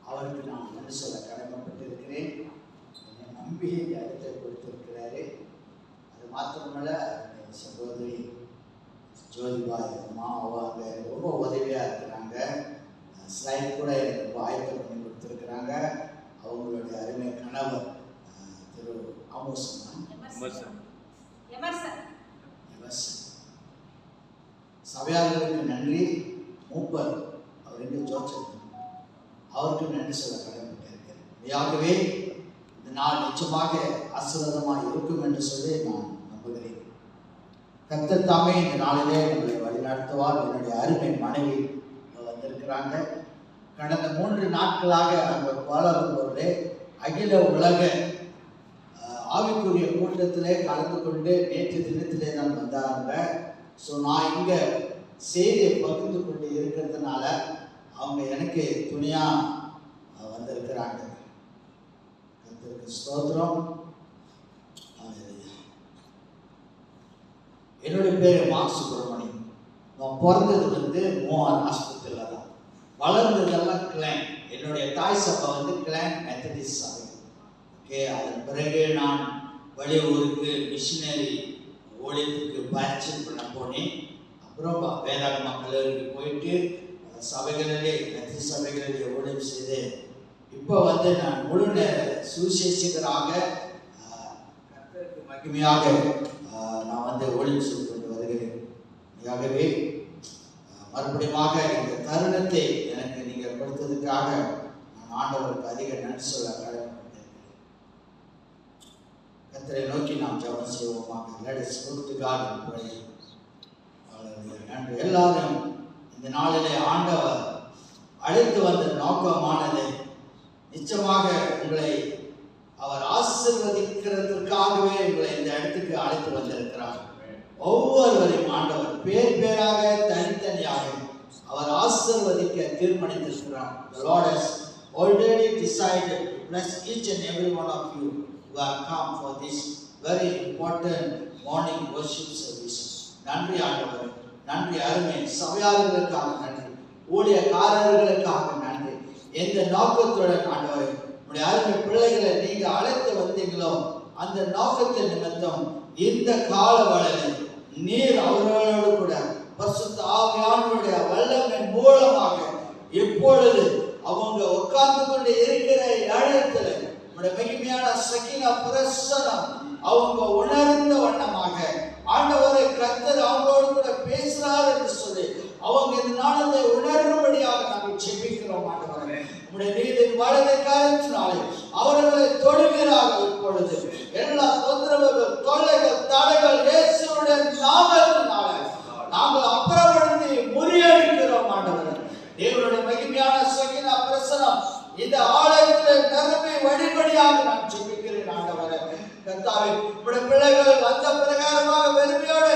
அவருக்கு நான் நன்றி சொல்ல கடமைப்பட்டிருக்கிறேன். என்னை நம்பி இந்த இடத்தை கொடுத்திருக்கிறாரு. அது மாத்திரமல்ல, சகோதரி ஜோதிபாய் அம்மா அவங்க ரொம்ப உதவியாக இருக்கிறாங்க. ஸ்லைட் கூட எனக்கு ரொம்ப ஆயத்தம் பண்ணி கொடுத்துருக்குறாங்க. அவங்களுடைய அருமை கணவர் திரு சபையாளர்களுக்கு நன்றி. மூப்பர் அவர் எங்கே ஜோச்சர் அவருக்கு நன்றி சொல்ல கடமைப்பட்டிருக்கிறேன். ஆகவே இந்த நாள் நிச்சயமாக ஆசீர்வாதமாக இருக்கும் என்று சொல்லி நான் நம்புகிறேன். கர்த்தர் தாமே இந்த நாளிலே உங்களை வழிநடத்துவார். என்னுடைய அருமை மனைவி வந்திருக்கிறாங்க. கடந்த 3 நாட்களாக அங்கே கோலாலம்பூரிலே அகில உலக ஆவிக்குரிய கூட்டத்திலே கலந்து கொண்டு நேற்று தினத்திலே தான் வந்தாங்க. ஸோ நான் இங்கே செய்தியை பகிர்ந்து கொண்டு இருக்கிறதுனால அவங்க எனக்கு துணையாக வந்திருக்கிறாங்க. கர்த்தருக்கு ஸ்தோத்திரம். என்னுடைய பேர் மார்க் சுப்பிரமணியம். நான் பிறந்தது மோகன் ஆஸ்பத்திரியில் தான். வளர்ந்ததெல்லாம் கிளான். என்னுடைய தாய் சபை கிளான் மெத்தடிஸ்ட் சபை. ஓகே, அதன் பிறகு நான் வெளியூருக்கு மிஷினரி ஊழியத்துக்கு பயிற்சி பண்ண போனேன். அப்புறம் வேதாகம கல்லூரிக்கு போயிட்டு சபைகளிலே மெத்தடிஸ்ட் சபைகளிலே ஊழியம் செய்தேன். இப்போ நான் முழு நேர சுவிசேஷகராக கர்த்தருக்கு மகிமையாக நான் ஊழியம் செய்து கொண்டு வருகிறேன். ஆகவே மறுபடியும் இந்த தருணத்தை எனக்கு நீங்கள் கொடுத்ததுக்காக நான் ஆண்டவருக்கு அதிக நன்றி சொல்ல கடமைப்பட்டிருக்கிறேன். கர்த்தரை நோக்கி நாம் ஜெபம் செய்வோமாக. நன்றி. எல்லாரும் இந்த நாளிலே ஆண்டவர் அழைத்து வந்த நோக்கமானது நிச்சயமாக உங்களை அவர் ஆசீர்வதிக்கிறதுக்காகவே உங்களை இந்த இடத்துக்கு அழைத்து வந்திருக்கிறார். ஒவ்வொருவரையும் ஆண்டவர் பேர் பேராக தனித்தனியாக அவர் ஆசீர்வதிக்க தீர்மானித்திருக்கிறார். The Lord has already decided to bless each and every one of you who have come for this very important morning worship service. நன்றி ஆண்டவரே, நன்றி. அருமை சபையாளர்களுக்காக நன்றி, ஊழியக்காரர்களுக்காக நன்றி. எந்த நோக்கத்துடன் ஆண்டவரே உங்களுடைய அருமை பிள்ளைகளை நீங்க அழைத்து வந்தீங்களோ அந்த நோக்கத்தின் நிமித்தம் இந்த கால வளையில் நீர் அவர்களோடு கூட பரிசுத்த ஆவியானவருடைய வல்லமையின் மூலமாக இப்பொழுது அவங்க உட்கார்ந்து கொண்டு இருக்கிற இடத்துல உங்களுடைய மகிமையான சகீனா பிரசன்னம் அவங்க உணர்ந்த வண்ணமாக ஆண்டவரை கர்த்தர் அவங்களோடு கூட பேசுறார் என்று சொல்லி அவங்க இந்த நாளை உணரும்படியாக நாங்கள் ஜெபிக்கிறோம். ஆண்டவரே உங்களுடைய நீதின் வலது கரத்தினாலே அவர்களை தொடுவீராக. இப்பொழுது எல்லா தொந்தரவுகள், தொல்லைகள், தடைகள் இயேசுவுடைய நாமத்தினாலே நாங்கள் அப்புறப்படுத்தி முறியடிக்கிறோம். ஆண்டவரே தேவனுடைய மகிமையான சகீனா பிரசன்னம் இந்த ஆலயத்தில் நிரம்பி வழிபடியாக நான் ஜெபிக்கிறேன். ஆண்டவரே கர்த்தாவே உங்களுடைய பிள்ளைகள் வந்த பிரகாரமாக வெறுமையோடு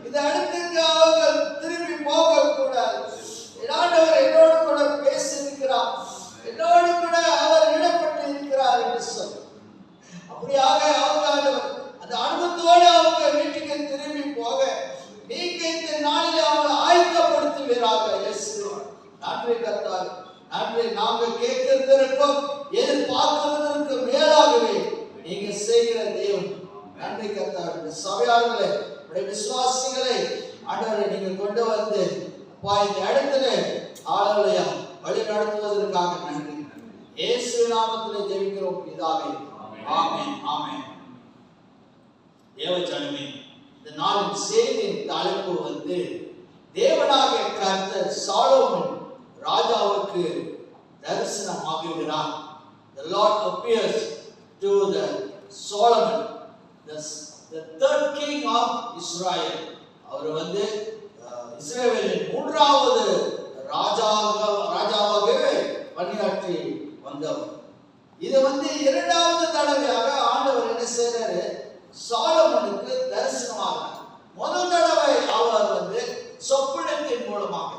இந்த இடத்திற்கு அவர்கள் திரும்பி போக கூடாது. ஆண்டவர் என்னோடு கூட பேசியிருக்கிறார், என்னோடு கூட அவர் இடப்பட்டு இருக்கிறார் என்று சொல்லி அப்படியாக அவங்க அந்த அனுபவத்தோடு அவங்க வீட்டுக்கு திரும்பி போக நீங்க இந்த நாளில் அவங்களை ஆயத்தப்படுத்துவீராக. நன்றி கர்த்தாவே, நன்றி. நாங்கள் கேட்கிறதற்கும் எதிர்பார்க்கிறதற்கு மேலாகவே நீங்க செய்கிற தேவன். நன்றி கர்த்தாவே. சபையாளர்களே, விசுவாசிகளை ஆண்டவரை நீங்க கொண்டு வந்து இந்த இடத்துல ஆளுடைய வழி நடத்துவதற்காக நன்றி. இயேசு நாமத்திலே ஜெபிக்கிறோம் பிதாவே. ஆமென், ஆமென். தேவஜனமே, இந்த நாளின் செய்தியின் தலைப்பு தேவனாக கர்த்தர் சாலோமன் ராஜாவுக்கு தரிசனமாகுகிறார். The Lord appears to the Solomon, the third king of Israel. அவர் இஸ்ரவேலின் 3வது ராஜாவாகவே பணியாற்றி வந்தவர். இது 2வது தடவையாக ஆண்டவர் என்ன செய்றாரு, சாலமோனுக்கு தரிசனமாக. முதல் தடவை அவர் சொப்பனத்தின் மூலமாக,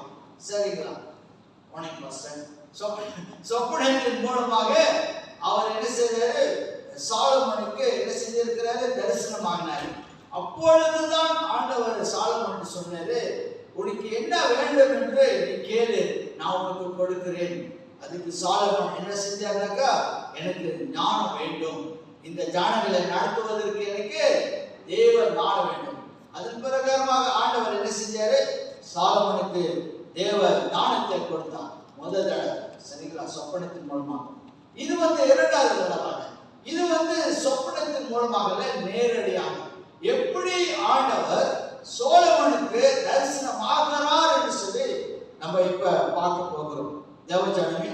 சரிங்களா, சொப்பனத்தின் மூலமாக அவர் என்ன செய்றாரு, சாலமோனுக்கு என்ன செஞ்சிருக்கிறாரு, தரிசனமாகினார். அப்பொழுதுதான் ஆண்டவர் சாலமோனுக்கு சொன்னார், சொன்னாரு, உனக்கு என்ன வேண்டும் என்று நீ கேளு, நான் உனக்கு கொடுக்கிறேன். அதுக்கு சாலமோன் என்ன செஞ்சாருனாக்கா, எனக்கு ஞானம் வேண்டும், இந்த ஞானங்களை நடத்துவதற்கு எனக்கு தேவன் ஞானம் வேண்டும். அதன் பிரகாரமாக ஆண்டவர் என்ன செஞ்சாரு, சாலமோனுக்கு தேவ ஞானத்தை கொடுத்தார். முதல் தடவை சரிங்களா, சொப்பனத்தின் மூலமாக. இது இரண்டாவது தடவை. இது சொப்பனத்தின் மூலமாக நேரடியாக. எப்படி ஆண்டவர் சோலமோனுக்கு தரிசனமாகிறார் என்று சொல்லி நம்ம இப்ப பார்க்க போகிறோம். தேவஜனமே,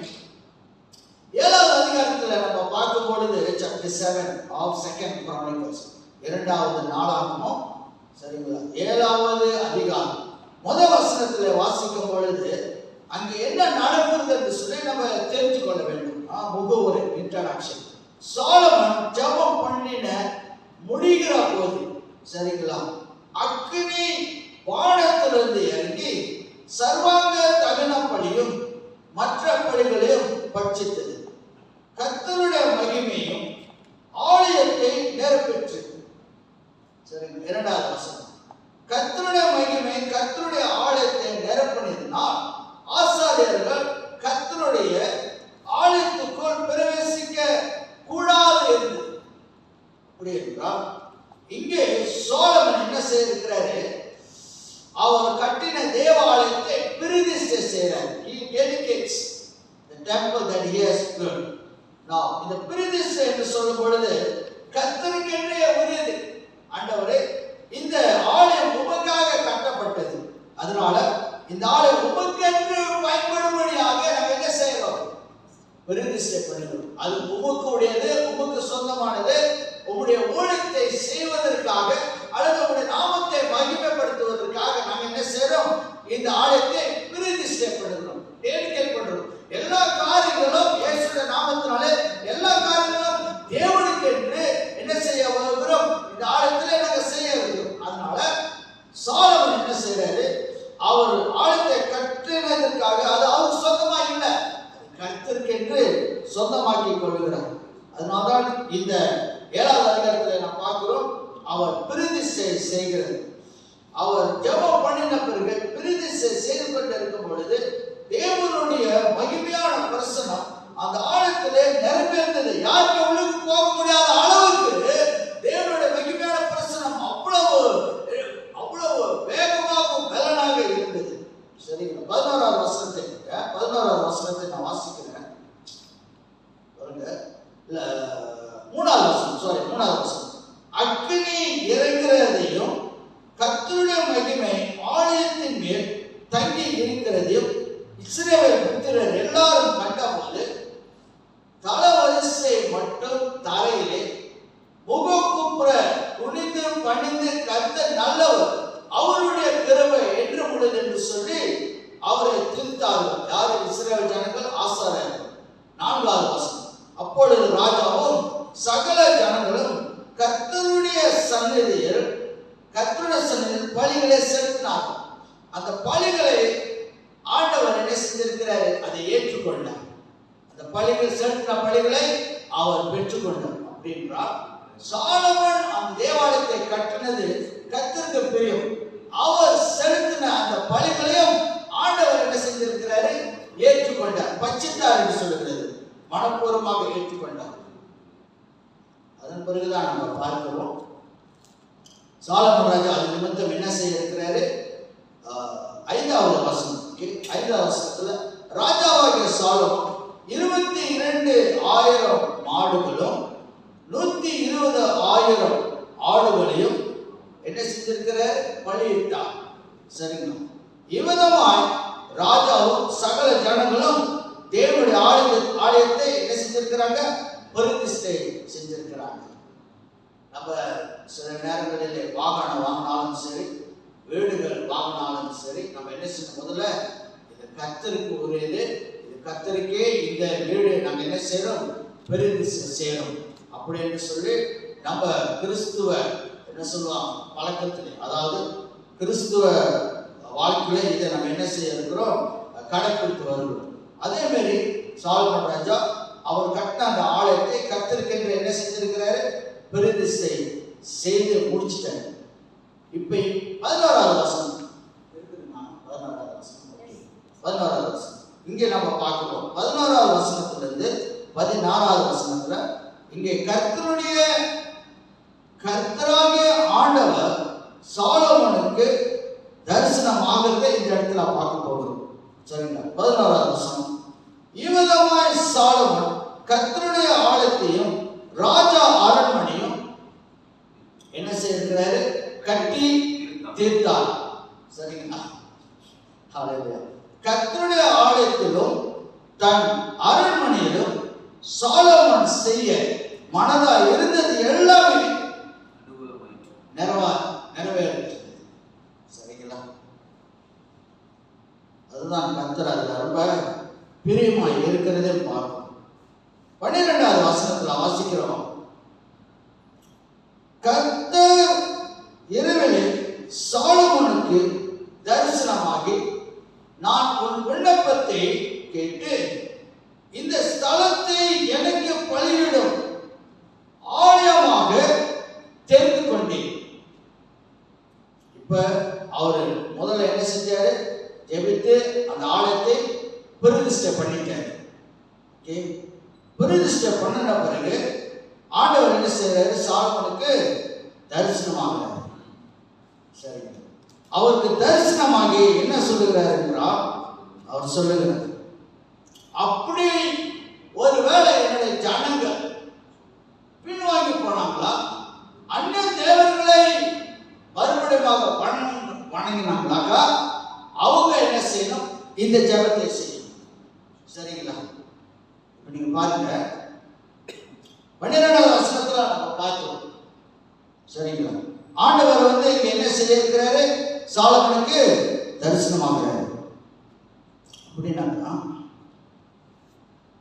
7வது அதிகாரத்துல நம்ம பார்க்கும் பொழுது chapter 7 of 2nd Chronicles, இரண்டாவது நாளாகமம் சரிங்களா, 7வது அதிகாரம் முதல் வசனத்துல வாசிக்கும் பொழுது அங்க என்ன நடக்குது என்று சொல்லி நம்ம தெரிந்து கொள்ள வேண்டும். முகவுரை, இன்ட்ரோடக்ஷன். சாலமன் ஜெபம் பண்ணின முடிகிற போது சரிங்களா, அக்கினி வானத்திலிருந்து இறங்கி சர்வாங்க தகன பலியும் மற்ற பலிகளையும் பட்சித்தது. கர்த்தருடைய மகிமையும் ஆலயத்தை நிரப்பிற்று. சரிங்க, 2வது வசனம். கர்த்தருடைய மகிமை கர்த்தருடைய ஆலயத்தை நிரப்பினதினால் ஆசாரியர்கள் கர்த்தருடைய ஆலயத்துக்குள் பிரவேசிக்க கூடாது இருந்தது. அப்படி என்றால் இங்கே சோலமன் என்ன செய்திருக்கிறாரு, அவர் கட்டின தேவாலயத்தை பிரதிஷ்டை செய்கிறார். He dedicates the temple that he has built. Now இந்த பிரதிஷ்டை என்று சொல்லும் பொழுது கர்த்தருக்கென்றே உரியது. ஆண்டவரே, இந்த ஆலயம் உமக்காக கட்டப்பட்டது, அதனால இந்த ஆலயம் உமக்கென்று பயன்படும்படியாக நாங்கள் என்ன செய்கிறோம், பிரதிஷ்டை பண்ணுகிறோம். அது உமக்கு உடையது, உமக்கு சொந்தமானது. உங்களுடைய ஊழியத்தை செய்வதற்காக அல்லது உங்களுடைய நாமத்தை மகிமைப்படுத்துவதற்காக நாங்கள் என்ன செய்கிறோம், இந்த ஆலயத்தை பிரதிஷ்டை பண்ணுகிறோம், டெடிகேட் பண்றோம். எல்லா காரியங்களும் இயேசுவின் நாமத்தினாலே, எல்லா காரியங்களும் தேவனுக்கு என்று என்ன செய்ய வருகிறோம், இந்த ஆலயத்திலே நாங்கள் செய்ய இருக்கிறோம். அதனால சாலமன் என்ன செய்யறாரு, அவர் ஆலயத்தை கட்டினதற்காக, அது அவருக்கு சொந்தமா இல்லை, கர்த்தருக்கு என்று சொந்தமாக்கி கொள்கிறார். அதனால்தான் இந்த 7வது அதிகாரத்தில் நாம் பார்க்கிறோம், அவர் பிரதிஷ்டை செய்கிறது. அவர் ஜெபம் பண்ணின பிறகு பிரதிஷ்டை செய்து கொண்டு இருக்கும் பொழுது தேவனுடைய மகிமையான பிரசனம் அந்த ஆலயத்திலே நிரம்பியிருந்தது. யாருக்கு உள்ளுக்கு போக முடியாத அளவுக்கு தேவனுடைய மகிமையான பிரசனம் அவ்வளவு வேகமாகவும் பலனாக இருந்தது. சரிங்களா, 11வது வசனத்தை நான் வாசிக்கிறேன் பாருங்க. 3வது வசனம். அக்கினி இறங்குறதையும் கர்த்தருடைய மகிமை ஆலயத்தின் மேல் தங்கி இருக்கிறதையும் இஸ்ரவேல் புத்திரர் எல்லாரும் கண்டபோது தலவரிசை மட்டும் தரையிலே முகக்குப்புற குனிந்து பணிந்து, கர்த்தர் நல்லவர், அவருடைய கிருபை என்று உள்ளது என்று சொல்லி அவரை துதித்தார்கள். யார்? இஸ்ரவேல் ஜனங்கள், ஆசாரியர்கள். 4வது வசனம். அப்பொழுது ராஜாவும் சகல ஜனங்களும் கர்த்தருடைய சந்நிதியில் பலிகளை செலுத்தினார்கள். அந்த பலிகளை ஆண்டவர் என்ன செஞ்சிருக்கிறார், அதை ஏற்றுக்கொண்டார். அந்த பலிகள், செலுத்தின பலிகளை அவர் பெற்றுக்கொண்டார். அப்படின்றால் சாலமன் அந்த தேவாலயத்தை கட்டினது கர்த்தருக்கு பிரியம். அவர் செலுத்தின அந்த பலிகளையும் ஆண்டவர் என்ன செஞ்சிருக்கிறாரு, ஏற்றுக்கொண்டார், பட்சித்தார் என்று சொல்லுகிறது, மனப்பூர்வமாக ஏற்றுக்கொண்டார். அதன் பிறகுதான் நம்ம பார்க்கிறோம் சாலமன் ராஜா அது நிமித்தம் என்ன செய்ய இருக்கிறாரு. 5வது வசனம். 5வது வசனத்துல ராஜாவாகிய சாலமன் 22,000 மாடுகளும் 120,000 ஆடுகளையும் என்ன செஞ்சிருக்கிறார், பலியிட்டார். சரிங்களா, இவ்விதமாய் ராஜாவும் சகல ஜனங்களும் தேவனுடைய ஆலயத்தை என்ன செஞ்சிருக்கிறாங்க, பிரதிஷ்டை செஞ்சிருக்கிறாங்க. நம்ம சில நேரங்களில் வாகனம் வாங்கினாலும் சரி, வீடுகள் வாங்கினாலும் சரி, நம்ம என்ன செய்யணும், முதல்ல இது கர்த்தருக்கு உரியது, இது கர்த்தருக்கே இந்த வீடு நாங்கள் என்ன செய்யறோம், பிரதிஷ்டை செய்யறோம் அப்படின்னு சொல்லி நம்ம கிறிஸ்துவ என்ன சொல்லுவாங்க பழக்கத்திலே, அதாவது கிறிஸ்துவ வாழ்க்கையில இதை நம்ம என்ன செய்ய இருக்கிறோம், கடைப்பிடித்து வருகிறோம். அதே மாதிரி சாலமன் ராஜா அவர் கட்டின அந்த ஆலயத்தை கர்த்தருக்கு என்று என்ன செஞ்சிருக்கிறாரு, பிரதிஷ்டை செய்து முடிச்சிட்டாரு. இப்ப 11வது வசனம். 11வது வசனம். இங்கே நம்ம பார்க்கிறோம் 11வது வசனத்திலிருந்து 16வது வசனத்துல இங்கே கர்த்தராகிய ஆண்டவர் சாலமோனுக்கு தரிசனம் ஆகிறத இந்த இடத்துல பார்க்க போகிறோம். சரிங்களா? 11வது வசனம். இவ்விதமாய் சாலமோன் கர்த்தருடைய ஆலயத்தையும் ராஜா அரண்மனையும் என்ன செய்திருக்கிறாரு? கட்டி தீர்த்தார். சரிங்களா? கர்த்தருடைய ஆலயத்திலும் தன் அரண்மனையிலும் சாலமோன் செய்ய மனதா இருந்தது எல்லாமே நிறைவேறிட்டது. சரிங்களா? அதுதான் கர்த்தர் அதுல ரொம்ப பிரியமாய் இருக்கிறதே பார்க்கும். 12வது வசனத்துல வாசிக்கிறோம். கர்த்தர் இரவிலே சாலமோனுக்கு தரிசனமாகி, நான் உன் விண்ணப்பத்தை கேட்டு இந்த ஸ்தலத்தை எனக்கு பலியிடும் ஆலயமாக தெரிந்து கொண்டேன். இப்ப அவரு முதல்ல என்ன செஞ்சாரு? ஜெபித்து அந்த ஆலயத்தை பிரதிஷ்டை பண்ணிட்டாரு. பிரதிஷ்டை பண்ணின பிறகு ஆண்டவர் என்ன செய்யறாரு? சாலமோனுக்கு தரிசனமாகிறார். சரி, அவருக்கு தரிசனமாகி என்ன சொல்லுகிறார் என்றால், அவர் சொல்லுகிறார், அப்படி ஒருவேளை என்னுடைய ஜனங்கள் பின்வாங்கி போனாங்களா, அந்நிய தேவர்களை மறுபடியும் வணங்கினாங்களாக்கா, அவங்க என்ன செய்யணும்? இந்த ஜெபத்தை செய்யணும். சரிங்களா? இப்ப நீங்க பாருங்க 12வது வசனத்துல நம்ம பார்த்தோம். சரிங்களா? ஆண்டவர் இங்க என்ன செய்திருக்கிறாரு? சாலமோனுக்கு தரிசனமாகிறாரு. அப்படின்னா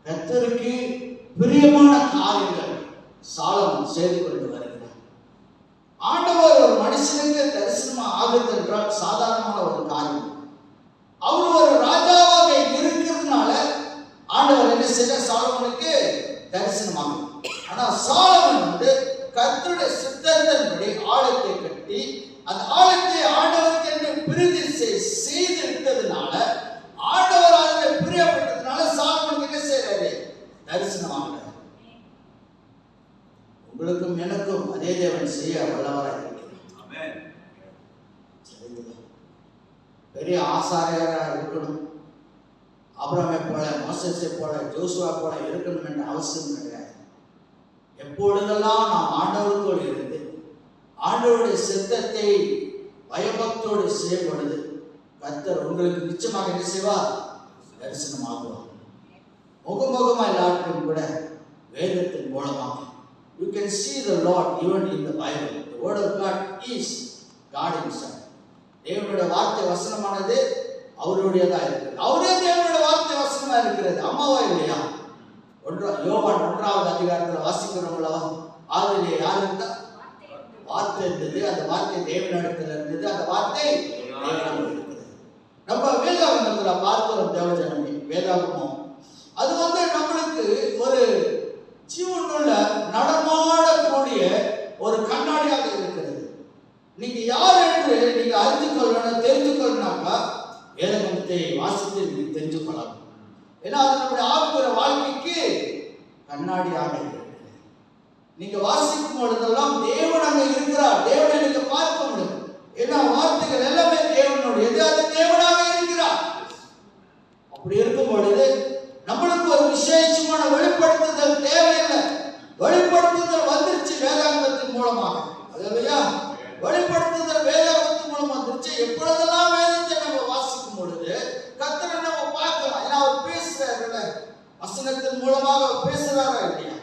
கர்த்தருக்கு பிரியமான காரியங்கள் சாலமோன் செய்து கொண்டு வருகிறார். ஆண்டவர் ஒரு மனுஷனுக்கு தரிசனமா ஆகுது என்றால் சாதாரணமான ஒரு காரியம். அவர் ஒரு ராஜாவாக இருக்கிறதுனால ஆண்டவர் என்ன செய்ய சாலமோனுக்கு தரிசனமாகும். ஆனா சாலமோன் கர்த்தருடைய சித்தத்தின்படி ஆலயத்தை கட்டி அந்த ஆலயத்தை ஆண்டவருக்கு என்று பிரதி செய்து விட்டதுனால, ஆண்டவர் அதில் பிரியப்பட்டதுனால சாலமோனுக்கு என்ன செய்யறாரு? தரிசனமாகிறார். உங்களுக்கும் எனக்கும் அதே தேவன் செய்ய வல்லவராக இருக்கிறார். பெரிய ஆசாரியராக இருக்கணும், ஆபிரகாமை போல, மோசேசை போல, ஜோசுவா போல இருக்கணும் என்ற அவசியம் கிடையாது. எப்பொழுதெல்லாம் நாம் ஆண்டவரோடு இருந்து ஆண்டவருடைய சித்தத்தை பயபக்தியோடு செய்யும் பொழுது கர்த்தர் உங்களுக்கு நிச்சயமாக என்ன செய்வார்? தரிசனமாகுவார். முகமுகமா எல்லாருக்கும் கூட வேதத்தின் மூலமாக you can see the Lord even in the Bible. The word of God is God himself. தேவனுடைய வார்த்தை வசனமானது அவருடையதா இருக்கிறது. அவரே தேவனுடைய வார்த்தை வசனமா இருக்கிறது. அம்மாவா இல்லையா? யோவான் 1வது அதிகாரத்தில் வாசிக்கிறோங்களா? ஆதியிலே யார் இருந்தா? வார்த்தை இருந்தது. அந்த வார்த்தை தேவனிடத்தில் இருந்தது. அந்த வார்த்தை தேவனிடம் இருக்கிறது. நம்ம வேதாகமத்துல பார்க்கிறோம். தேவஜனமே, வேதாகமம் அது நம்மளுக்கு ஒரு ஜீவனுள்ள நடமாடக்கூடிய ஒரு கண்ணாடியாக இருக்கிறது. நீங்க யார் என்று நீங்க அறிந்து கொள்ளணும், தெரிந்து கொள்ளணும்னாக்கா வேதாகமத்தை வாசித்து நீங்க தெரிஞ்சு கொள்ளலாம். ஏன்னா அது நம்முடைய ஆவிக்குரிய வாழ்க்கைக்கு கண்ணாடியாக இருக்கிறது. நீங்க வாசிக்கும் பொழுதெல்லாம் தேவன் அங்க இருக்கிறார். தேவனை நீங்க பார்க்க முடியும். ஏன்னா வார்த்தைகள் எல்லாமே தேவனுடையது. அது தேவனாக இருக்கிறார். அப்படி இருக்கும் பொழுது நம்மளுக்கு ஒரு விசேஷமான வெளிப்படுத்துதல் தேவையில்லை. வெளிப்படுத்துதல் வந்துருச்சு வேதாகமத்தின் மூலமாக. அதுலையா வெளிப்படுத்துதல் வேதாகமத்தின் மூலமா வந்துருச்சு. எப்பொழுதெல்லாம் வேதத்தை நம்ம வாசிக்கும் பொழுது கர்த்தரை நம்ம பார்க்கலாம். ஏன்னா அவர் பேசுறாரு, வசனத்தின் மூலமாக அவர் பேசுறாரா இல்லையா?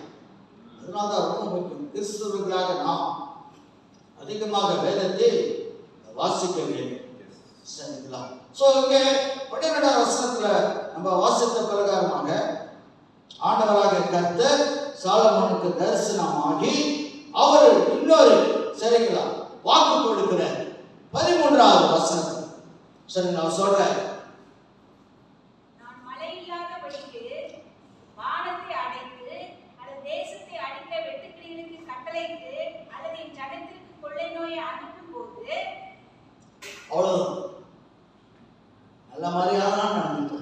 அதனால்தான் ரொம்ப முக்கியம். கிறிஸ்தவர்களாக நாம் அதிகமாக வேதத்தை வாசிக்க வேண்டும். சரிங்களா? சோ இங்கே 12வது வசனத்துல நம்ம வாசித்த பிரகாரமாக ஆண்டவராக கர்த்தர் சாலமோனுக்கு தரிசனமாகி அவர் இன்னொரு சரிங்களா வாக்கு கொடுக்கிறார். 13வது வசனம் சரிங்களா சொல்றேன். நான் மழை இல்லாதபடிக்கு வானத்தை அடைத்து அல்லது தேசத்தை அழிக்க வெட்டுக்கிளிகளுக்கு கட்டளையிட்டு அல்லது என் ஜனத்திற்கு கொள்ளை நோயை அனுப்பும் போது அவ்வளவு நல்ல மாதிரியாக நடந்துட்டு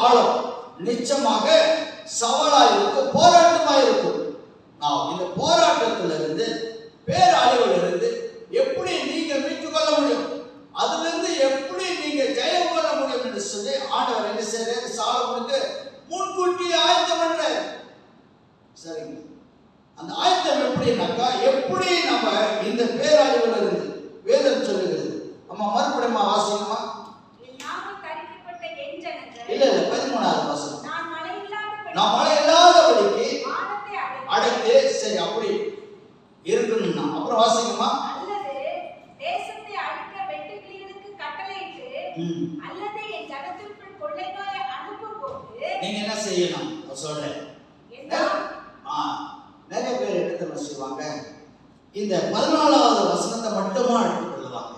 காலம் நிச்சயமாக சவாலாக இருக்கும், போராட்டமாக இருக்கும். நாம் இந்த போராட்டத்திலிருந்து பேரழிவிலிருந்து எப்படி நீங்க மீட்டுக் கொள்ள முடியும், அதிலிருந்து எப்படி நீங்க ஜெயம் கொள்ள முடியும் என்று சொல்லி ஆண்டவர் என்ன செய்யறாரு, சாலமோனுக்கு முன்கூட்டி ஆயத்தம் பண்றாரு. சரிங்க, அந்த ஆயத்தம் எப்படின்னாக்கா, எப்படி நம்ம இந்த பேரழிவிலிருந்து வேதம் சொல்லுகிறது. நம்ம மறுபடியும் வாசிக்கணுமா? இல்ல 13வது வசனம். நான் மழை இல்லாதபடிக்கு அடைத்து, சரி அப்படி இருக்கணும்னா அப்புறம் வாசிக்கணுமா? அல்லது தேசத்தை அழிக்க வெட்டுக்கிளிகளுக்கு கட்டளையிட்டு அல்லது என் ஜனத்திற்குள் கொள்ளை நோயை அனுப்பும்போது நீங்க என்ன செய்யணும் சொல்றேன். நிறைய பேர் எடுத்து செய்வாங்க, இந்த 14வது வசனத்தை மட்டுமா எடுத்துக் கொள்ளுவாங்க.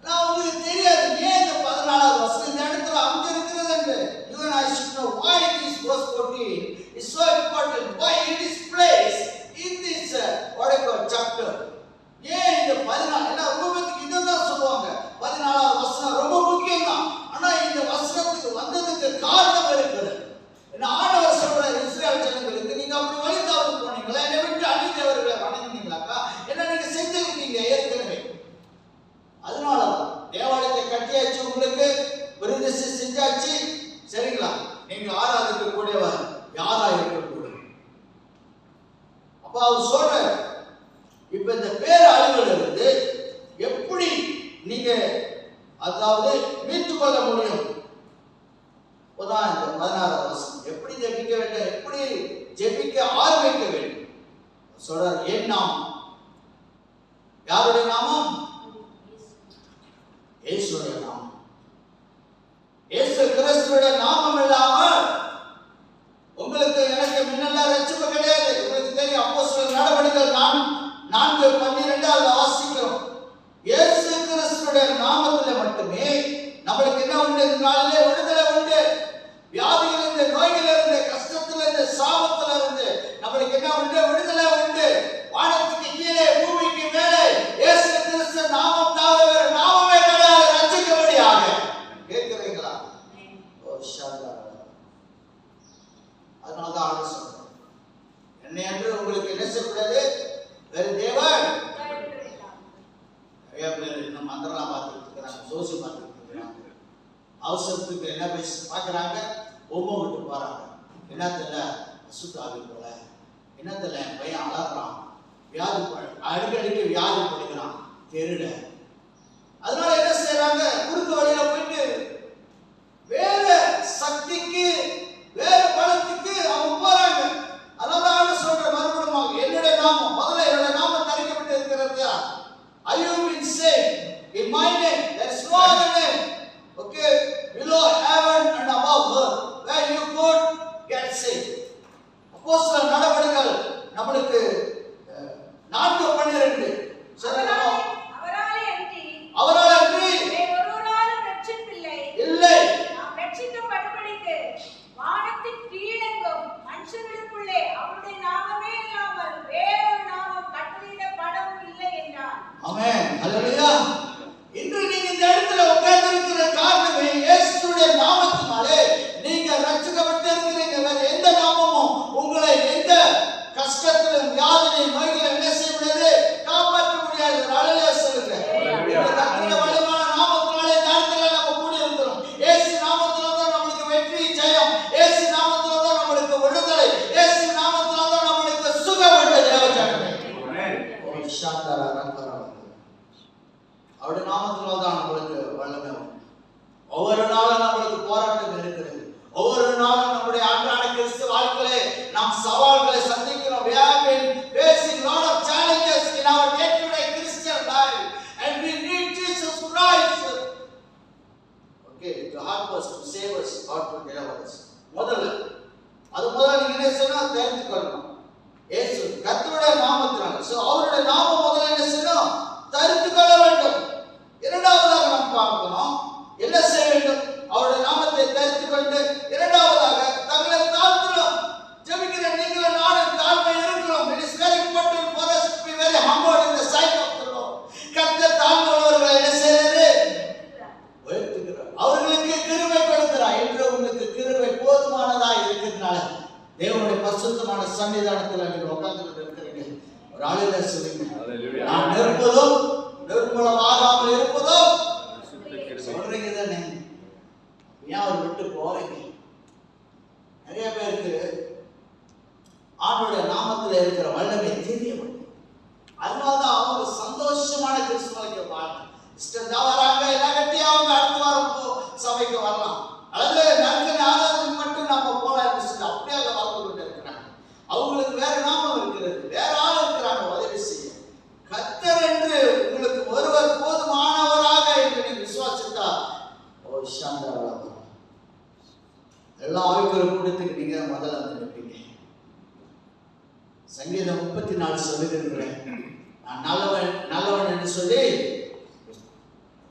நான் உங்களுக்கு தெரியாது ஏன் இந்த 14வது வசனம் இந்த இடத்துல அமைஞ்சிருக்கிறது என்று. You and I should know why this verse 14 is so important, why it is placed in this what I call chapter. ஏன் இந்த 14 என்ன உலகத்துக்கு இதுதான் சொல்லுவாங்க, 14வது வசனம் ரொம்ப முக்கியம் தான். ஆனா இந்த வசனத்துக்கு வந்ததுக்கு காரணம் இருக்குது. என்ன ஆண்டவர் சொல்றார் இஸ்ரவேல் ஜனங்களுக்கு, நீங்க அப்படி வழி தவறி போனீங்களா, என்னை விட்டு அந்நிய தேவர்களை வணங்கினீங்களாக்கா, என்ன நீங்க செஞ்சிருக்கீங்க ஏற்கனவே. அதனாலதான் தேவாலயத்தை கட்டியாச்சு, உங்களுக்கு விருந்தசி செஞ்சாச்சு, சரிங்களா, நீங்க ஆராதிக்க கூடியவர் யாரா இருக்கக்கூடும். அப்ப அவர் சொல்ற, இப்ப இந்த பேரழிவுல இருந்து எப்படி நீங்க அதாவது மீட்டுக் கொள்ள முடியும். இப்பதான் இந்த 16வது வசனம் எப்படி ஜெபிக்க வேண்டும், எப்படி ஜெபிக்க ஆரம்பிக்க வேண்டும் சொல்றார். என் நாமம், யாருடைய நாமம்? இயேசுடைய நாமம். இயேசு கிறிஸ்துவின் நாமம் இல்லாமல் உங்களுக்கு எனக்கு முன்னெல்லாம் ரட்சிப்பு கிடையாது. உங்களுக்கு தெரியும், அப்போஸ்தலர் நடவடிக்கைகள் 4:12 வாசிக்கிறோம். இயேசு கிறிஸ்துவின் நாமத்தில் மட்டுமே நம்மளுக்கு என்ன உண்டு, இந்த நாளிலே விடுதலை உண்டு. வியாதியிலிருந்து, நோய்களிலிருந்து, கஷ்டத்திலிருந்து, சாபத்திலிருந்து நம்மளுக்கு என்ன உண்டு, விடுதலை உண்டு. வானத்துக்கு கீழே பூமிக்கு மேலே இயேசு கிறிஸ்து நாமம் தவிர வேறு நாமமே கிடையாது ரட்சிக்கும்படியாக. கேட்கிறீங்களா? ஓ ஷாலா. அதனாலதான் ஆண்டவர் சொல்றார், என்னை அன்று உங்களுக்கு என்ன செய்யக்கூடாது, வேறு தேவன். நிறைய பேர் இன்னும் மந்திரலாம் பார்த்துட்டு இருக்கிறாங்க, சோசி பார்த்துட்டு இருக்கிறாங்க. அவசரத்துக்கு என்ன பேசி பார்க்குறாங்க, பொம்மை விட்டு போறாங்க. என்னத்துல அசுத்தாவி போல, என்னத்துல பையன் அழகிறான், வியாதி அடிக்கடிக்கு வியாதி படுகிறான் தெருட. அதனால என்ன செய்யறாங்க, குறுக்கு வழியில போயிட்டு வேற சக்திக்கு வேற பலத்துக்கு அவங்க போறாங்க. அதனால சொல்ற மறுபடியும் என்னுடைய நாமம், முதல்ல என்னுடைய நாமம் தரிக்கப்பட்டு இருக்கிறது. I have been saved in my name, there is no other name, okay, below heaven and above earth, where you could get saved. அப்போஸ்தலர் நடவடிக்கைகள் நம்மளுக்கு 4:12 அவரால் அன்றி வேறொருவராலும் ரட்சிப்பில்லை இல்லை. நாம் ரட்சிக்கப்படும்படிக்கு வானத்தின் கீழெங்கும் மனுஷர்களுக்குள்ளே அவருடைய நாமமே இல்லாமல் வேறொரு நாமம் கட்டளையிடப்படவும் இல்லை என்றார். ஆமென், ஹல்லேலூயா. இன்று நீங்க இந்த இடத்துல உட்கார்ந்திருக்கிற காரணமே இயேசுவுடைய நாமத்தினாலே நீங்க ரட்சிக்கப்பட்டு இருக்கிறீங்க. வேற எந்த நாமமும் உங்களை எந்த கஷ்டத்திலும் வியாதியிலும் நோய்களிலும் என்ன செய்ய முடியாது, காப்பாற்ற முடியாது. ஹல்லேலூயா சொல்லுங்க. கர்த்தருடைய வல்லமையான நாமத்தினாலே இந்த இடத்துல நம்ம கூடி இருக்கிறோம். இயேசு நாமத்தினால தான் நமக்கு வெற்றி, ஜெயம். இயேசு நாமத்தினால தான் நமக்கு விடுதலை. இயேசு நாமத்தினால தான் நமக்கு சுகம் உண்டு. தேவஜனமே, ஓ ஷாந்தரா ரங்கரா, அவருடைய நாமத்தினால தான் நமக்கு வல்லமை. ஒவ்வொரு நாளும் நம்மளுக்கு போராட்டம் இருக்கிறது. ஒவ்வொரு நாளும் நம்முடைய அன்றாட கிறிஸ்துவ வாழ்க்கையிலே நாம் சவால்களை சந்திக்கிறோம். We have been facing lot of challenges in our day-to-day Christian life, and we need Jesus Christ, okay, to help us, to save us, or to deliver us. முதல்ல நீங்க என்ன செய்யணும், தெரிஞ்சுக்கணும். இயேசு கர்த்தருடைய நாமத்தினால, சோ அவருடைய நாமம் முதல்ல என்ன செய்யணும், தெரிந்து கொள்ள வேண்டும். இரண்டாவதாக நாம் பார்க்கணும், என்ன செய்ய வேண்டும், அவருடைய நாமத்தை தெரிந்து கொண்டு இரண்டாவதாக தங்களை தாழ்த்தணும். ஜெபிக்கிற நீங்களும் நானும் தாழ்மை இருக்கிறோம். It is very important for us to be very humble in the sight of the Lord. கர்த்தர் தாழ்மையுள்ளவர்களை என்ன செய்யறாரு, உயர்த்துகிறார். அவர்களுக்கு கிருபை கொடுக்கிறார். என்று உங்களுக்கு கிருபை நேரத்தினால தேவனுடைய பரிசுத்தமான சன்னிதானத்துல நீங்க உட்கார்ந்து கொண்டு இருக்கிறீங்க. ஒரு ஆளுல சொல்லுங்க, நான் நிற்பதும் நிர்மூலமாகாமல் இருப்பதும் சொல்றீங்க தானே. ஏன் அவர் விட்டு போறீங்க? நிறைய பேருக்கு ஆண்டோடைய நாமத்துல இருக்கிற வல்லமை தெரிய மாட்டேங்குது. அதனாலதான் அவங்க சந்தோஷமான கிறிஸ்துவ பாருங்க. இஷ்டவராங்க எல்லாம் கட்டி அவங்க அடுத்த வாரம் சபைக்கு வரலாம், அல்லது நற்கனை ஆராதனை மட்டும் நம்ம போலாம் என்று சொல்லி அப்படியே அதை வாழ்ந்து கொண்டு இருக்கிறாங்க. அவங்களுக்கு வேற நாமம் இருக்கிறது, வேற ஆள் இருக்கிறாங்க உதவி செய்ய. கர்த்தர் என்று உங்களுக்கு ஒருவர் போதுமானவராக என்று நீங்க விசுவாசித்தா ஓ சாந்தரா எல்லா ஆவிக்குரிய கூட்டத்துக்கு நீங்க முதல்ல வந்து நிற்பீங்க. சங்கீதம் 34 சொல்லுகிறேன், நான் நல்லவன் நல்லவன் என்று சொல்லி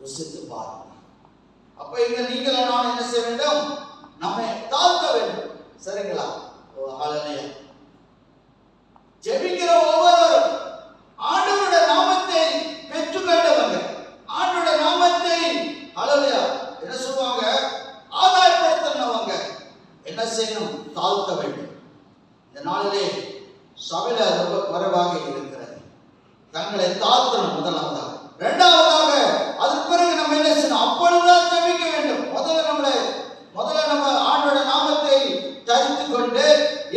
ருசித்து பாருங்க. அப்ப இங்க நீங்களும் நான் என்ன செய்ய வேண்டும்? நம்மை தாழ்த்த வேண்டும். சரிங்களா? ஹல்லேலூயா. ஜெபிக்கிற ஒவ்வொருவரும் ஆண்டவருடைய நாமத்தை பெற்றுக்கொண்டவங்க, ஆண்டவருடைய நாமத்தை ஹல்லேலூயா என்ன சொல்லுவாங்க, ஆதாயப்படுத்தினவங்க என்ன செய்யணும்? தாழ்த்த வேண்டும். இந்த நாளிலே சபையில ரொம்ப குறைவாக இருக்கிறது. தங்களை தாழ்த்தணும் முதலாவதாக. இரண்டாவதாக அதற்கு பிறகு நம்ம என்ன செய்யணும்? அப்பொழுதுதான் ஜெபிக்க வேண்டும். முதல்ல நம்ம ஆண்டோட நாமத்தை தரித்து கொண்டு,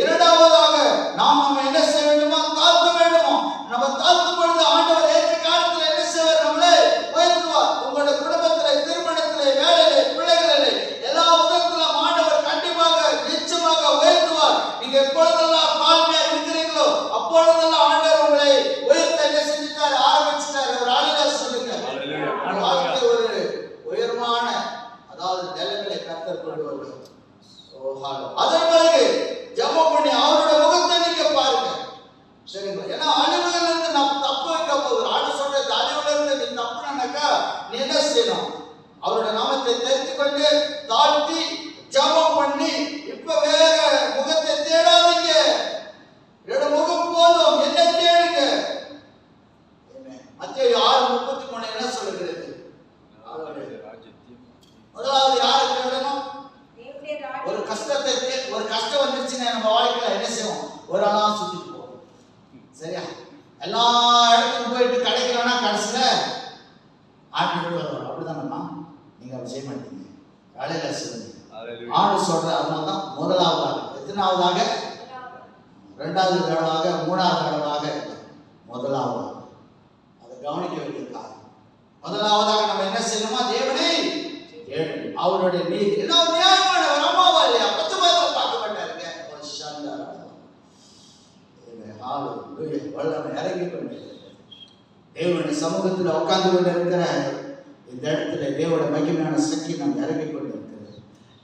இரண்டாவதாக நாம் நம்ம என்ன செய்ய வேண்டுமோ? தாழ்த்த வேண்டுமோ? நம்ம தாழ்த்தும் பொழுது ஆண்டவர் ஏற்ற காலத்தில் என்ன செய்வார்? நம்மளை உயர்த்துவார். உங்களுடைய குடும்பத்திலே, திருமணத்திலே, வேலையிலே, பிள்ளைகளிலே எல்லா விதத்திலும் ஆண்டவர் கண்டிப்பாக நிச்சயமாக உயர்த்துவார். நீங்க எப்பொழுதெல்லாம் தாழ்மையா இருக்கிறீங்களோ அப்பொழுதெல்லாம் ஆண்டவர் உங்களை உயர்த்த என்ன செஞ்சுட்டாரு? ஆரம்பிச்சுட்டாரு. ஒரு ஆளில சொல்லுங்க, வாழ்க்கை ஒரு உயர்வான அதாவது நிலைமையை கர்த்தர் கொண்டு வருவார். அதன் பிறகு ஜெபம் பண்ணி அவருடைய முகத்தை நீங்க பாருங்க. சரிங்களா? ஏன்னா அழிவுல இருந்து நம்ம தப்பு வைக்க போகுது. ஆண்டு சொல்றது அழிவுல இருந்து நீ தப்புனாக்கா நீ என்ன செய்யணும்? அவருடைய நாமத்தை தெரிந்து கொண்டு தாழ்த்தி ஜெபம் பண்ணி, இப்ப வேற முகத்தை தேடாதீங்க. என்னோட முகம் போதும், என்ன தேடுங்க. மத்தேயு 6:33 என்ன சொல்லுகிறது? முதலாவது யாரை தேடணும்? ஒரு கஷ்டம் வந்துருச்சுன்னா நம்ம வாழ்க்கையில என்ன செய்வோம்? ஒரு ஆளா சுத்திட்டு போவோம். சரியா? எல்லா இடத்துக்கும் போயிட்டு கிடைக்கலன்னா கடைசியில ஆண்டு வருவோம். அப்படிதானம்மா? நீங்க அப்படி செய்ய மாட்டீங்க. காலையில சொல்லுங்க, ஆண்டு சொல்ற. அதனாலதான் முதலாவதாக, எத்தனாவதாக? இரண்டாவது தடவாக, மூணாவது தடவாக, முதலாவதாக. அதை கவனிக்க வேண்டியிருக்காங்க. முதலாவதாக நம்ம என்ன செய்யணுமா? தேவனை அவருடைய நீதி. என்ன நியாயமானவர், அம்மாவா இல்லையா? பச்சைபாதம் பார்க்க மாட்டாருங்க. வல்லமை இறங்கி கொண்டு தேவனுடைய சமூகத்தில் உட்கார்ந்து கொண்டு இருக்கிற இந்த இடத்துல தேவனுடைய மகிமையான சக்தி நம்ம இறங்கி கொண்டு இருக்கிறது.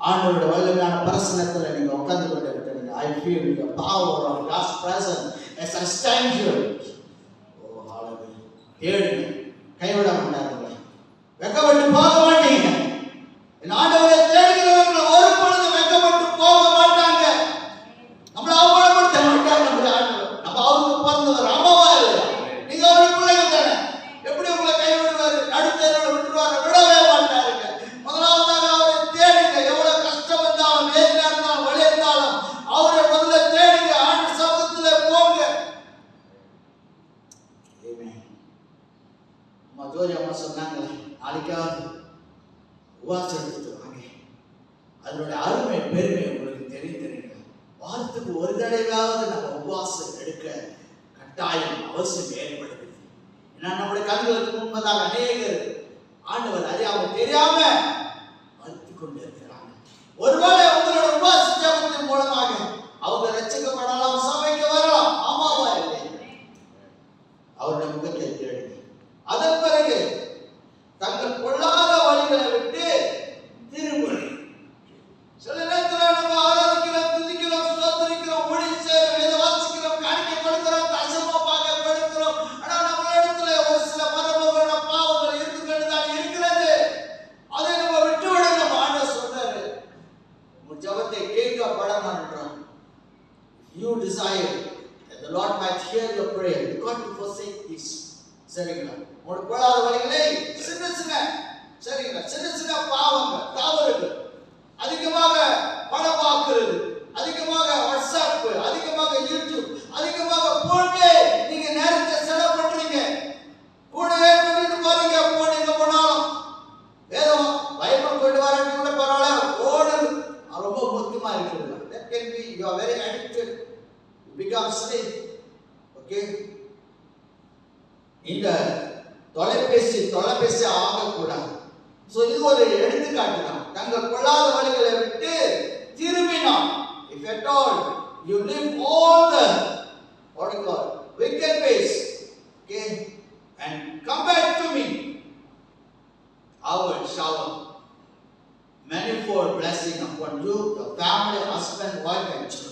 ஆண்டவருடைய வல்லமையான பிரசன்னத்தில் நீங்க உட்கார்ந்து கொண்டு இருக்கிறீங்க. I feel the power of God's presence as I stand here. Oh hallelujah. தேடுங்க, கைவிட மாட்டாருங்க, வெக்கப்பட்டு போக மாட்டீங்க. என் ஆண்டவரை தேடுகிறவர்கள் ஒரு பொழுது வெக்கப்பட்டு போக மாட்டாங்க. நம்மளை அவமானப்படுத்த மாட்டாங்க. நம்முடைய ஆண்டவர் நம்ம அவருக்கு பிறந்தவர், அம்மாவா இல்லையா? நீங்க அவருடைய பிள்ளைகள் தானே. எப்படி உங்களை கைவிடுவாரு? நடுத்தேரோட விட்டுருவாரு? விடவே மாட்டாருங்க. முதலாவதாக அவரை தேடுங்க. எவ்வளவு கஷ்டம் வந்தாலும், வேதனை இருந்தாலும், வலி இருந்தாலும் அவரை முதல்ல தேடுங்க. ஆண்டு சமூகத்துல போங்க. அம்மா ஜோதி அம்மா சொன்னாங்களே, நாளைக்காவது உபவாசம் எடுத்துட்டு வாங்க. அதனுடைய அருமை பெருமை உங்களுக்கு தெரியுங்க. வாரத்துக்கு ஒரு தடவையாவது நம்ம உபவாசம் எடுக்க கட்டாயம் அவசியம் ஏற்படுது. ஏன்னா நம்முடைய கண்களுக்கு முன்பதாக அநேகர் ஆண்டவர் அறியாம தெரியாம மறுத்து கொண்டு இருக்கிறாங்க. ஒருவேளை உங்களோட உபவாச ஜெபத்தின் மூலமாக அவங்க ரட்சிக்கப்படலாம், சபைக்கு வரலாம். ஆமாவா இல்லை? அவருடைய முகத்தை தேடுங்க. அதன் பிறகு தங்கள் பொல்லாத வழிகளை விட்டு திரும்புங்கள். சில நேரத்தில் நம்ம ஆராதிக்கிறோம், துதிக்கிறோம், ஸ்தோத்திரிக்கிறோம், ஊழியம் செய்கிறோம், வேத வாசிக்கிறோம், காணிக்கை கொடுக்கிறோம், தசமபாக கொடுக்கிறோம். ஆனா நம்ம இடத்துல ஒரு சில மரபுகளோட பாவங்கள் இருந்து கொண்டுதான் இருக்கிறது. அதை நம்ம விட்டு விடணும். ஆண்டவர் சொல்றாரு, உன் ஜெபத்தை கேட்கப்படமாட்டோம். You desire that the Lord might hear your prayer. You got to forsake this. சரிங்களா? உங்களுடைய பொல்லாத வழிகளை சின்ன பாவங்கள், தவறுகள், அதிகமாக பணம் பார்க்கிறது, அதிகமாக வாட்ஸ்அப், அதிகமாக யூடியூப், அதிகமாக போன்ல நீங்க நேரத்தை செலவு பண்றீங்க. கூடவே கூட்டிட்டு போறீங்க. போனீங்க போனாலும் வேதம் பைபிள் கொண்டு வரது கூட பரவாயில்ல, ஓடுது ரொம்ப முக்கியமா இருக்குது. That can be you are very addicted, you become slave. Okay, இந்த தொலைபேசி ஆகக்கூடாது. ஸோ இது ஒரு எடுத்துக்காட்டு தான். தங்கள் கொள்ளாத வழிகளை விட்டு திரும்பினோம். If at all you leave all the what you call wicked ways, okay, and come back to me, I will shower manifold blessing upon you, your family, husband, wife and children.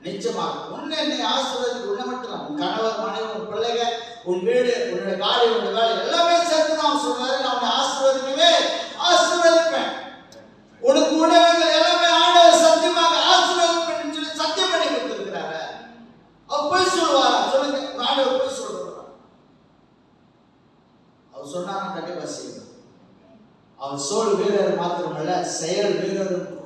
நிச்சயமாக உன்னை ஆசீர்வதிக்க உன்னை மட்டும் உன் கணவர், மனைவி, உன் பிள்ளைகள், உன் வீடு, உன்னுடைய காடி, உன்னுடைய வேலை எல்லாமே சேர்த்து நான் சொல்றாரு. நான் உன்னை ஆசீர்வதிப்பேன். உனக்கு உணவுகள் எல்லாமே ஆண்டவர் சத்தியமாக ஆசீர்வதிப்பேன் சொல்லி சத்தியம் பண்ணி கொடுத்திருக்கிறாரு. அவர் போய் சொல்லுவாரா? சொல்லுங்க, ஆண்டவர் போய் சொல்றாரா? அவர் சொன்னாரா? கண்டிப்பா செய்வார். அவர் சொல் வீரர் மாத்திரமல்ல, செயல் வீரரும் கூட.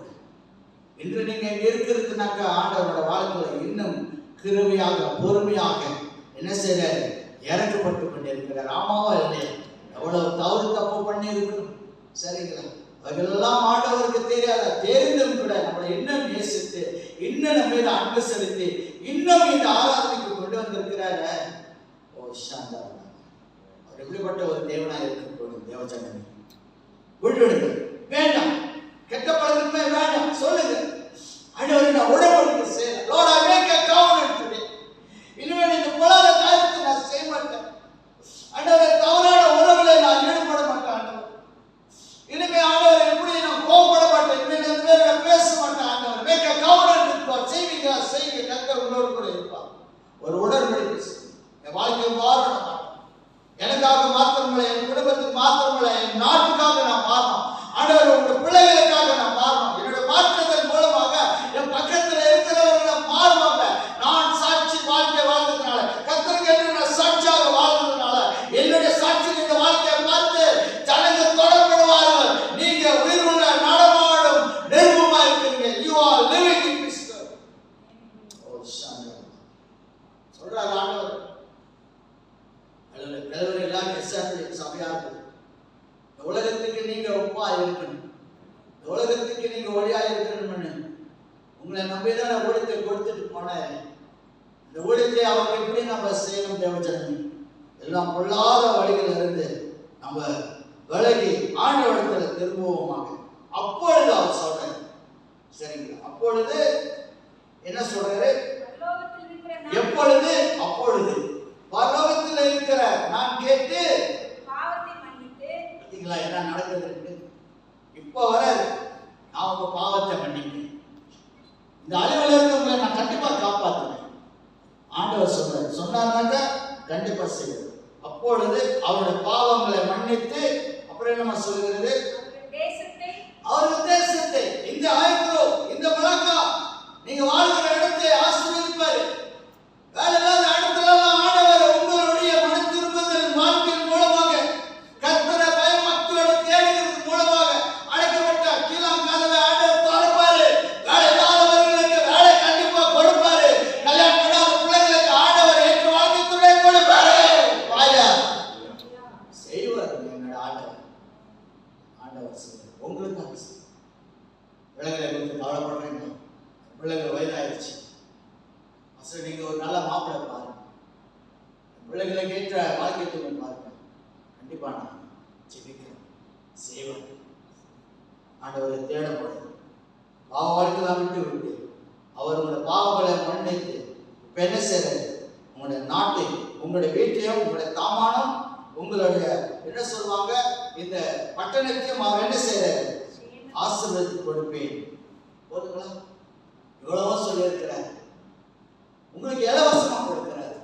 இன்று நீங்க இங்க இருக்கிறதுனாக்க ஆண்டவரோட வாழ்க்கையில இன்னும் கிருபையாக பொறுமையாக என்ன செய்யறாரு? இறக்கப்பட்டு கொண்டிருக்கிறார். ஆமாவா இல்லையா? எவ்வளவு தவறு தப்பு பண்ணி இருக்கணும். சரிங்களா? அதெல்லாம் ஆண்டவருக்கு தெரியாத, தெரிந்தும் கூட நம்மளை இன்னும் நேசித்து, இன்னும் நம்ம மீது அன்பு செலுத்தி, இன்னும் இந்த ஆராதனைக்கு கொண்டு வந்திருக்கிறாரு. ஓ சாந்தா, அவர் எப்படிப்பட்ட ஒரு தேவனா இருக்கக்கூடும். தேவஜனமே விட்டுவிடுங்க, வேண்டாம், கெட்ட பழக்கமே வேண்டாம். சொல்லுங்க, ஆண்டவரே நான் உடம்புக்கு செய்யறேன். Lord, I make a covenant today. இனிமேல் இந்த பொல்லாத காரியத்தை நான் செய்ய மாட்டேன். ஆண்டவரே, தவறான உறவுகளை நான் ஈடுபட மாட்டேன். ஆண்டவர், இனிமே ஆண்டவர் எப்படி நான் கோபப்பட மாட்டேன். இனிமேல் அந்த பேரை பேச மாட்டேன். ஆண்டவர், make a covenant with God. செய்வீங்களா? செய்யுங்க. கர்த்தர் உங்களோடு கூட இருப்பார். ஒரு உடன்படிக்கை என் வாழ்க்கை மாறணும். எனக்காக மாத்திரமல்ல, என் குடும்பத்துக்கு மாத்திரமல்ல, என் நாட்டுக்காக நான் மாறணும். ஆண்டவர், உங்களுடைய பிள்ளைகளுக்காக நான் மாறணும். என்னுடைய மாற்றத்தின் மூலமாக என் பக்கத்தில் இருக்கிறவர்கள் மாறுவாங்க. நான் சாட்சி வாழ்க்கை வாழ்ந்ததுனால, கர்த்தருக்கு என்று நான் சாட்சியாக வாழ்ந்ததுனால, என்னுடைய சாட்சியின் இந்த வாழ்க்கையை பார்த்து ஜனங்கள் தொடர்படுவார்கள். நீங்க உயிர் உள்ள நடமாடும் நிர்மமா இருக்கிறீங்க. You are living in Christ. ஓ சாந்தா சொல்றாரு ஆண்டவர். அல்லது தலைவர் எல்லாம் எஸ்ஆர்டி சபையா இருக்கு. உலகத்துக்கு நீங்க உப்பா இருக்கணும். உலகத்துக்கு நீங்க ஒளியா இருக்கணும்னு உங்களை நம்பிதான் ஊழியத்தை கொடுத்துட்டு போனேன். இந்த ஊழியத்தை அவங்க எப்படி நம்ம செய்யணும்? தேவஜனமே, எல்லாம் பொல்லாத வழிகள் இருந்து நம்ம விலகி ஆண்டவரிடத்துல திரும்புவோமாக. அப்பொழுது அவர் சொல்றாரு, சரிங்களா? அப்பொழுது என்ன சொல்றாரு? எப்பொழுது? அப்பொழுது பரலோகத்தில் இருக்கிற நான் கேட்டு பாவத்தை மன்னித்து. பார்த்தீங்களா என்ன நடக்குது? இப்போ வர நான் உங்க பாவத்தை மன்னிப்பேன். இந்த அழிவுல இருந்து உங்களை நான் கண்டிப்பா காப்பாற்றுவேன். ஆண்டவர் சொல்றாரு. சொன்னார்னாக்க கண்டிப்பா செய்வார். அப்பொழுது அவருடைய பாவங்களை மன்னித்து, அப்புறம் என்ன சொல்கிறது? அவருடைய தேசத்தை, இந்த ஆயத்தோ, இந்த மலக்கா, நீங்க வாழ்கிற இடத்தை ஆசீர்வதிப்பாரு. வேலை இல்லாத இடத்துல ஆண்டவர் உங்களுடைய மன திரும்புதல் வாழ்க்கையின் மூலமாக, கர்த்தரை பயபக்தியோடு தேடுகிறது மூலமாக அழைக்கப்பட்ட கீழாம் கதவை ஆண்டவர் திறப்பாரு. வேலை இல்லாதவர்களுக்கு வேலை கண்டிப்பா கொடுப்பாரு. கல்யாணம் பண்ணாத பிள்ளைகளுக்கு ஆண்டவர் ஏற்ற வாழ்க்கை துணை கொடுப்பாரு. வாயா செய்வார். என்னோட ஆண்டவர் செய்வார். உங்களுக்கு பிள்ளைகளை குறித்து கவலைப்படுறீங்க. பிள்ளைகள் வயதாயிருச்சு, அசல் நீங்க ஒரு நல்ல மாப்பிள்ளை பாருங்க. பிள்ளைகளுக்கு ஏற்ற வாழ்க்கை துணை பாருங்க. கண்டிப்பா நான் ஜெபிக்கிறேன், செய்வேன். ஆண்டவரை தேடப்படுது. பாவ வாழ்க்கைலாம் விட்டு அவர் உங்களுடைய பாவங்களை மன்னித்து இப்ப என்ன செய்யறது? உங்களுடைய நாட்டை, உங்களுடைய வீட்டையும், உங்களுடைய தாமானம், உங்களுடைய என்ன சொல்லுவாங்க இந்த பட்டணத்தையும் அவர் என்ன செய்யறாரு? ஆசீர்வதித்து கொடுப்பேன். போதுங்களா? இவ்வளவோ சொல்லியிருக்கிறார். உங்களுக்கு இலவசமா கொடுக்கிறார்.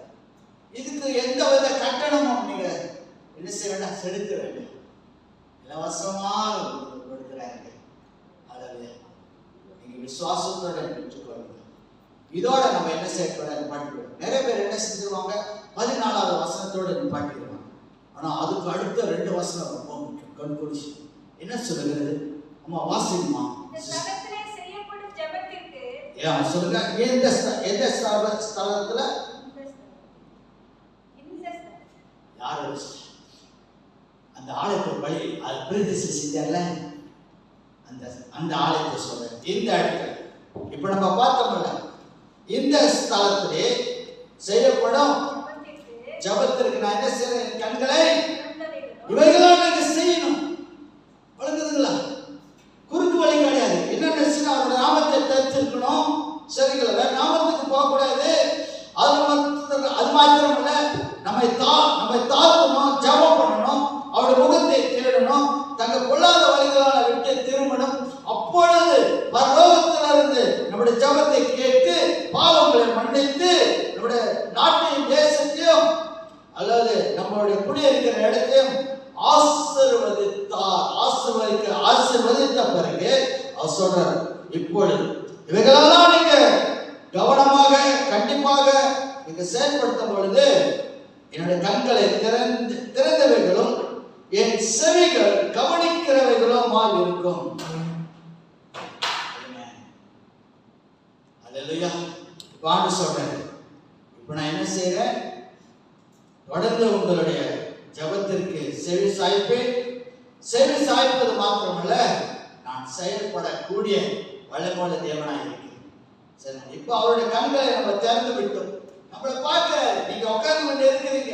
இதுக்கு எந்த வித கட்டணமும் நீங்க என்ன செய்ய வேண்டாம், செலுத்த வேண்டாம். இலவசமா கொடுக்கிறாங்க. அதாவது நீங்க விசுவாசத்தோட பெற்றுக்கொள்ளுங்க. இதோட நம்ம என்ன செய்யக்கூடாது? நிப்பாட்டிடுவோம். நிறைய பேர் என்ன செஞ்சிருவாங்க? 14வது வசனத்தோட நிப்பாட்டிடுவாங்க. ஆனா அதுக்கு அடுத்த 2 வசனம் ரொம்ப முக்கியம். கண்குடிச்சு என்ன சொல்லுகிறது? அம்மா வாசிமா. செய்யப்படும் ஜெபத்திற்கு சொல்லுங்க, எந்த ஸ்தலத்துல யாரு அந்த ஆலயத்தை பலி அது பிரதிஷ்டை செஞ்சார்ல, அந்த ஆலயத்தை சொல்றேன். இந்த இடத்துல இப்ப நம்ம பார்த்தோம்ல, இந்த ஸ்தலத்திலே செய்யப்படும் ஜபத்திற்கு நான் என்ன செய்யறேன்? கண்களை இவைகளாம் நீங்க செய்யணும். வழங்குதுங்களா? குறுக்கு வழி கிடையாது. என்னென்ன செய்யணும்? அவருடைய நாமத்தை தரித்திருக்கணும். சரிங்களா? வேற நாமத்துக்கு போக கூடாது. அது மாத்திரம் இல்ல, நம்மை தாழ்த்தணும், ஜபம் பண்ணணும், அவருடைய முகத்தை தேடணும், தங்கள் பொல்லாத வழிகளால் விட்டு திரும்பணும். அப்பொழுது பரலோகத்திலிருந்து நம்முடைய ஜபத்தை கேட்டு பாவங்களை மன்னித்து நம்முடைய நாட்டையும் தேசத்தையும் அல்லது நம்மளுடைய குடியிருக்கிற இடத்தையும் ஆசீர்வதித்த பிறகு அவர் சொல்றார், இப்பொழுது இவைகளெல்லாம் நீங்க கவனமாக கண்டிப்பாக நீங்க செயல்படுத்தும் பொழுது என்னுடைய கண்களை திறந்தவைகளும் என் செவிகள் கவனிக்கிறவைகளும் இருக்கும். அல்லேலூயா. வான்னு சொல்றேன். இப்ப நான் என்ன செய்யறேன்? தொடர்ந்து உங்களுடைய ஜபத்திற்கு செவி சாய்ப்பேன். செவி சாய்ப்பது மாத்திரமல்ல, நான் செயல்படக்கூடிய வல்லமையுள்ள தேவனாய் இருக்கிறேன். சரி, இப்போ அவருடைய கண்களை நம்ம திறந்து விட்டோம். நம்மளை பார்க்கிறாரு. நீங்க உட்கார்ந்து கொண்டு இருக்கிறீங்க.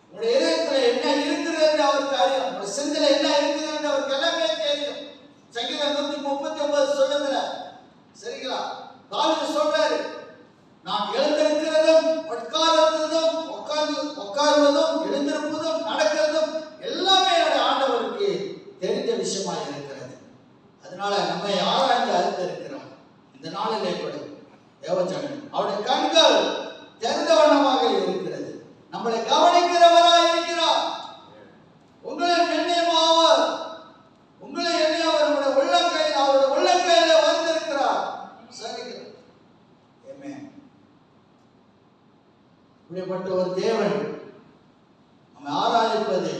உங்களுடைய இதயத்துல என்ன இருக்கிறது அவருக்கு அறியும். உங்களுடைய சிந்தனை என்ன இருக்கிறது அவருக்கு எல்லாமே தெரியும். சங்கீதம் 139 சொல்லுங்க. சரிங்களா? தாவீது சொல்றாரு, நான் எழுந்திருக்கிறதும் உட்காருவதும் எழுந்திருப்பதும் நடக்கிறதும் எல்லாமே என்னுடைய ஆண்டவருக்கு தெரிந்த விஷயமா இருக்கிறது. அதனால நம்மை ஆராய்ந்து அறிந்திருக்கிறார். இந்த நாளிலே கூட தேவஜனமே அவருடைய கண்கள் திறந்தவண்ணமாக இருக்கிறது. நம்மளை கவனிக்கிறவராய் இருக்கிறார். உங்களை நிர்ணயமாவார். உங்களை எண்ணி அவருடைய உள்ளங்கையில வந்திருக்கிறார். சரிங்களா? ஆமென். இப்படிப்பட்ட ஒரு தேவன் நம்ம ஆராதிப்பது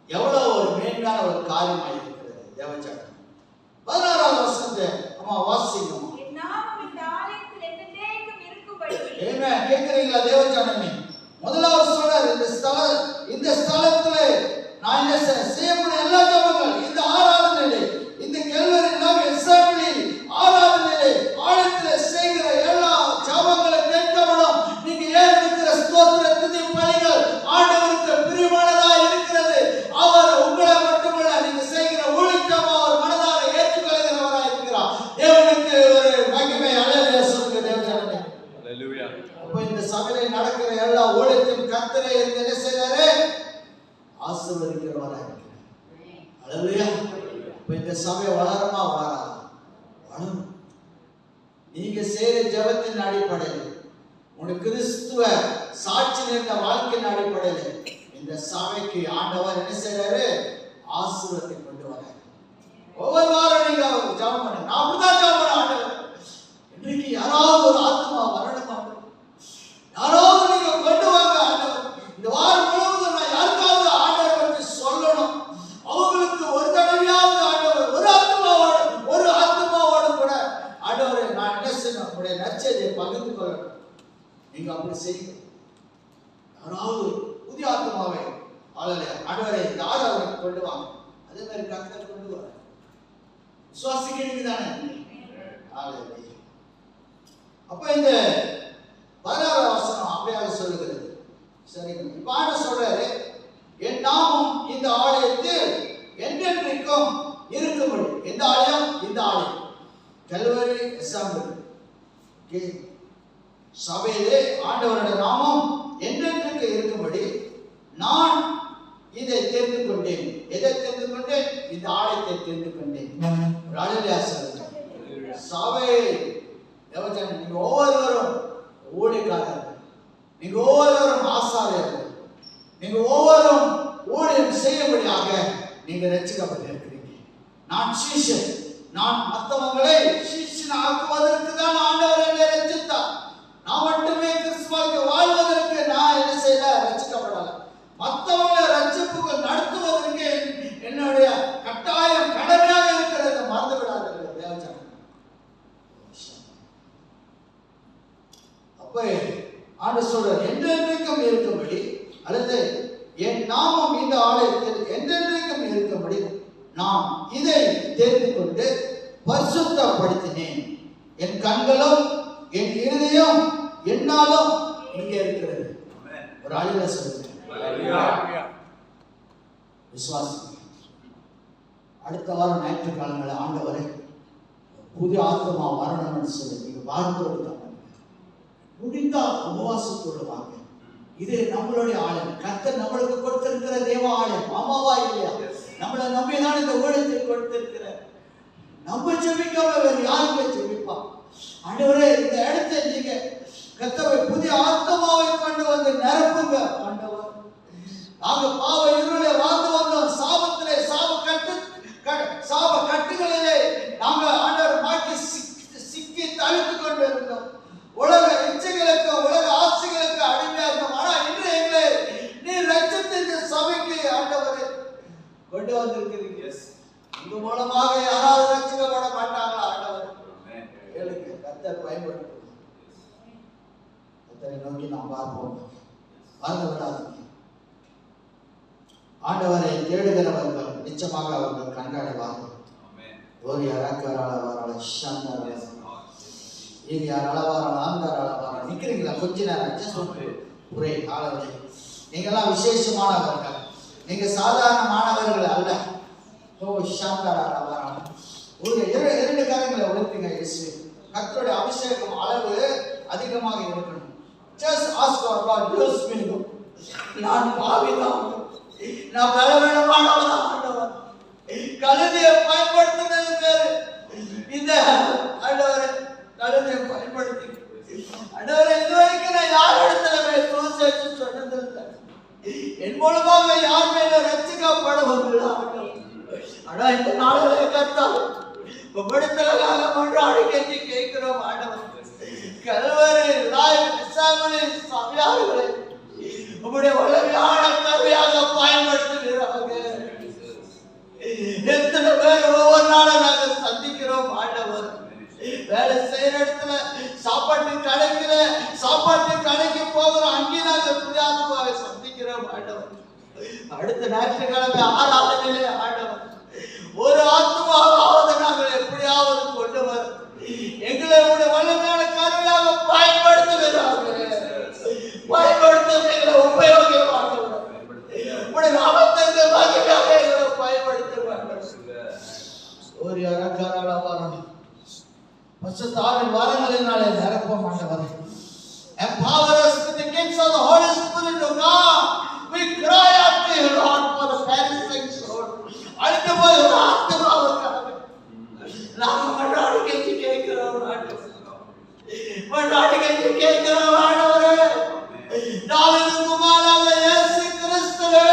எவ்வளவு ஒரு மேன்மையான ஒரு காரியமாக இருக்கிறது. தேவஜனமே 16வது வசனத்தை அம்மா வாசிக்கணும். ஆமென். கேக்குறீங்களா தேவஜனமே? முதலாவது சொல்றாரு, இந்த ஸ்தலத்துல நான் என்ன செய்யக்கூடிய எல்லா ஜபங்கள், இந்த ஆராதனையிலே, இந்த கல்வரி அசெம்பிளி ஆராதனையிலே ஆழத்திலே செய்கிற எல்லா ஜபங்களை கேட்கப்படும். நீங்க ஏன் இருக்கிற ஸ்தோத்திர துதி பலிகள் ஆண்டவருக்கு பிரியமானதா இருக்கிறது. அவர் உங்களை மட்டுமல்ல, நீங்க செய்கிற ஊழியம் அவர் மனதார ஏற்றுக்கொள்கிறவரா இருக்கிறார். தேவனுக்கு ஒரு மகிமை. அல்லேலூயா சொல்லுங்க தேவஜனமே. அல்லேலூயா. அப்ப இந்த சபையிலே நடக்கிற எல்லா ஊழியத்தையும் கர்த்தரே என்ன செய்றாரு? ஆசீர்வதிக்கிறவரா இருக்கிறார். அல்லேலூயா. இப்ப இந்த சபை வளருமா வளராதா? வளரும். நீங்க செய்யற ஜெபத்தின் அடிப்படையில், உங்க கிறிஸ்துவ சாட்சி நிறைந்த வாழ்க்கையின் அடிப்படையில் இந்த சபைக்கு ஆண்டவர் என்ன செய்றாரு? ஆசீர்வாதத்தை கொண்டு வராரு. ஒவ்வொரு வாரம் நீங்க ஜெபம் பண்ணுங்க. நான் அப்படிதான் ஜெபம் பண்ண ஆண்டவர், இன்னைக்கு யாராவது ஒரு ஆத்மா வரணுமா? யாராவது நீங்க கொண்டு வாங்க ஆண்டவர். இந்த வாரம் முழுவதும் நான் யாருக்காவது ஆண்டவரை பற்றி சொல்லணும். அவங்களுக்கு ஒரு தடவையாவது ஆண்டவர் ஒரு ஆத்மாவோடு கூட ஆண்டவரை நான் என்ன செய்யணும்? உங்களுடைய நற்செய்தியை பகிர்ந்து கொள்ளணும். நீங்க அப்படி செய்யுங்க. யாராவது புதிய ஆத்மாவை ஆண்டவரை இந்த ஆராதனைக்கு கொண்டு வாங்க. அதே மாதிரி கர்த்தர் கொண்டு வர விசுவாசிக்கிறீங்க தானே? அப்ப இந்த 16வது வசனம் அப்படியாக சொல்லுகிறது. சரிங்க. இப்ப ஆண்டவர் சொல்றாரு, என் நாமம் இந்த ஆலயத்தில் என்றென்றைக்கும் இருக்கும்படி. எந்த ஆலயம்? இந்த ஆலயம் கல்வரி அசெம்பிளி சபையிலே ஆண்டவருடைய நாமம் என்றென்றைக்கு இருக்கும்படி நான் இதை தெரிந்து கொண்டேன். எதை தெரிந்து கொண்டேன்? இந்த ஆலயத்தை தெரிந்து கொண்டேன். அல்லேலூயா சொல்லுங்க. சபை தேவஜனமே, நீங்க ஒவ்வொருவரும் ஊழியக்காரர்கள், நீங்க ஒவ்வொருவரும் ஆசாரியர்கள், நீங்க ஒவ்வொருவரும் ஊழியம் செய்யும்படியாக நீங்க ரட்சிக்கப்பட்டிருக்கிறீங்க. நான் சீஷன். நான் மற்றவங்களை சீஷன் ஆக்குவதற்கு தான் ஆண்டவர் என்னை ரட்சித்தார். நான் மட்டுமே கிறிஸ்துவுக்கு வாழ்வதற்கு நான் என்ன செய்யல? ரட்சிக்கப்படல. மற்றவங்களை ரட்சிப்புகள் நடத்துவதற்கு என்னுடைய கட்டாயம் கடமையாக இருக்கிறது. மறந்து விடாதீர்கள் தேவஜனமே. அப்ப ஆண்டவர் சொல்றார், என்றென்றைக்கும் இருக்கும்படி, அல்லது என் நாமம் இந்த ஆலயத்தில் என்றென்றைக்கும் இருக்கும்படி நான் இதை தெரிந்து கொண்டு பரிசுத்தப்படுத்தினேன். என் கண்களும் என் இருதயம் என்னாலும் இங்கே இருக்கிறது. ஒரு ஆளுநர் சொல்லுங்க, விசுவாசி. அடுத்த வாரம் ஞாயிற்றுக்கிழமை ஆண்டவரை புதிய ஆத்மா வரணும்னு சொல்லி நீங்க வாரத்தோடு முடிந்தால் உபவாசத்தோடு வாங்க. இது நம்மளுடைய ஆலயம், கர்த்தர் நம்மளுக்கு கொடுத்திருக்கிற தேவ ஆலயம். ஆமாவா இல்லையா? நம்மளை நம்பிதான் இந்த ஊழியத்தை கொடுத்திருக்கிற. நம்ம ஜெபிக்காம வேறு யாருமே ஜெபிப்பா? ஆண்டவரே, இந்த இடத்தை நீங்க கர்த்தரை புதிய ஆத்மாவை கொண்டு வந்து நிரப்புங்க ஆண்டவர். நாங்க பாவ இருளை வாழ்ந்து வந்தோம், சாபத்திலே சாப கட்டுகளிலே நாங்க ஆண்டவர் மாட்டி சிக்கி தவித்துக் கொண்டு இருந்தோம். உலக இச்சைகளுக்கு உலக ஆசைகளுக்கு அடிமையா இருந்தோம். ஆனா இன்று எங்களை நீ ரட்சித்து இந்த சபைக்கு ஆண்டவரை கொண்டு வந்திருக்கிறீங்க. உங்க மூலமாக யாராவது ரட்சிக்கப்பட மாட்டாங்களா ஆண்டவர்? கேளுங்க, கர்த்தர் பயன்படுத்தும். கர்த்தரை நோக்கி நாம் பார்ப்போம், பார்க்க விடாதீங்க. ஆண்டவரை தேடுகிறவர்கள் நிச்சயமாக அவர்கள் கண்டடைவார்கள். ஒரு யாரால ஷாந்தார இது யாரால ஆந்தாரால நிக்கிறீங்களா? கொஞ்ச நேரம் புரை ஆளவே. நீங்கெல்லாம் விசேஷமானவர்கள், நீங்க சாதாரணமானவர்கள் அல்ல. ஒரு 2 காரியங்களை உழைப்பீங்க. இயேசு கர்த்தருடைய அபிஷேகம் அளவு அதிகமாக இருக்கணும். Just ask God, use me. நான் பாவிதான், நான் பலவீனமானவன் ஆண்டவர். கழுதையை பயன்படுத்தினது பேரு இந்த ஆண்டவரை. கழுதையை பயன்படுத்தி ஆண்டவரை இதுவரைக்கும் நான் யார் இடத்துல சுவிசேஷம் சொன்னதில்லை. என் மூலமாக யார் மேல ரட்சிக்கப்படுவதில்லை. ஆனா இந்த நாளிலே கர்த்தர் விடுதலைக்காக மன்றாடி கெஞ்சி கேட்கிறோம் ஆண்டவர். கல்வரி சபையாளர்களை உங்களுடைய வல்லமையான கருவியாக பயன்படுத்துகிறாங்க. எத்தனை பேர் ஒவ்வொரு நாளும் நாங்கள் சந்திக்கிறோம் ஆண்டவர். வேலை செய்யற இடத்துல சாப்பாட்டு கடைக்கு போகிறோம், அங்கே நாங்கள் புதியாத்மாவை சந்திக்கிறோம் ஆண்டவர். அடுத்த ஞாயிற்றுக்கிழமை ஆராதனையிலே ஆண்டவர் ஒரு ஆத்மாவாவது நாங்கள் எப்படியாவது கொண்டு வர எங்களை உடைய வல்லமையான கருவியாக பயன்படுத்துகிறார்கள். பயன்படுத்துவதை உபயோகமாக உடைய நாமத்திற்கு வகையாக எங்களை பயன்படுத்துவார்கள். ஒரு இறக்காரால வரணும், பரிசுத்தாவின் வரங்களினாலே நிரப்ப மாட்டவர். Empower us with the gifts of the Holy Spirit of God. We cry out to you, Lord, for the perishing soul. அடுத்த போய் ஒரு ஆத்மாவுக்காக நாங்கள் மன்றாடி கெஞ்சி கேட்கிறோம் ஆண்டவரே. தாவீது குமாரனாக இயேசு கிறிஸ்துவே,